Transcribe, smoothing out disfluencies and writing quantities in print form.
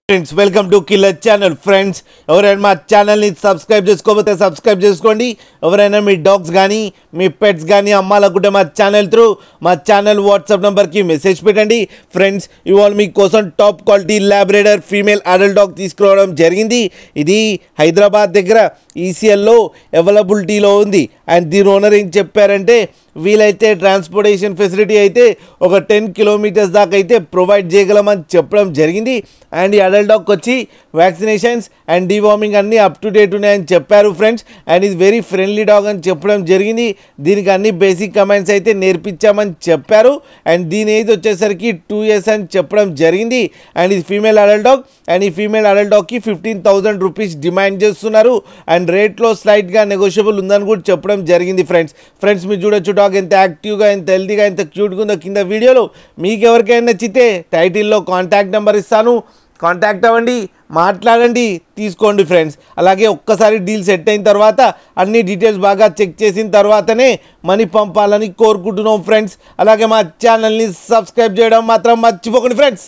Friends welcome to killer channel. Friends ఎవరైనా మా ఛానల్ని సబ్స్క్రైబ్ చేసుకోకపోతే సబ్స్క్రైబ్ చేసుకోండి. ఎవరైనా మీ డాగ్స్ కానీ మీ పెట్స్ కానీ అమ్మాలనుకుంటే మా ఛానల్ వాట్సాప్ నెంబర్కి మెసేజ్ పెట్టండి. ఫ్రెండ్స్ ఇవాళ మీకోసం top quality Labrador female adult dog తీసుకురావడం జరిగింది. ఇది హైదరాబాద్ దగ్గర ఈసీఎల్లో అవైలబిలిటీలో ఉంది. అండ్ దీని ఓనర్ ఏం చెప్పారంటే వీలైతే ట్రాన్స్పోర్టేషన్ ఫెసిలిటీ అయితే ఒక 10 కిలోమీటర్స్ దాకా అయితే ప్రొవైడ్ చేయగలమని చెప్పడం జరిగింది. అండ్ ఈ అడల్ట్ డాగ్ వచ్చి వ్యాక్సినేషన్స్ అండ్ డివార్మింగ్ అన్నీ అప్ టు డేట్ ఉన్నాయని చెప్పారు ఫ్రెండ్స్. అండ్ ఇది వెరీ ఫ్రెండ్లీ డాగ్ అని చెప్పడం జరిగింది. దీనికి అన్ని బేసిక్ కమాండ్స్ అయితే నేర్పించామని చెప్పారు. అండ్ దీని ఏజ్ వచ్చేసరికి 2 years అని చెప్పడం జరిగింది. అండ్ ఇది ఫీమేల్ అడల్ట్ డాగ్. అండ్ ఈ ఫీమేల్ అడల్ట్ డాగ్కి 15,000 రూపీస్ డిమాండ్ చేస్తున్నారు. అండ్ రేట్లో స్లైట్గా నెగోషియబుల్ ఉందని కూడా చెప్పడం జరిగింది. ఫ్రెండ్స్ మీరు చూడొచ్చు డాగ్ ఎంత యాక్టివ్గా, ఎంత హెల్తీగా, ఎంత క్యూట్గా ఉందో కింద వీడియోలో. మీకు ఎవరికైనా నచ్చితే టైటిల్లో కాంటాక్ట్ నెంబర్ ఇస్తాను, కాంటాక్ట్ అవ్వండి, మాట్లాడండి, తీసుకోండి ఫ్రెండ్స్. అలాగే ఒక్కసారి డీల్ సెట్ అయిన తర్వాత అన్ని డీటెయిల్స్ బాగా చెక్ చేసిన తర్వాతనే మనీ పంపాలని కోరుకుంటున్నాం ఫ్రెండ్స్. అలాగే మా ఛానల్ని సబ్స్క్రైబ్ చేయడం మాత్రం మర్చిపోకండి ఫ్రెండ్స్.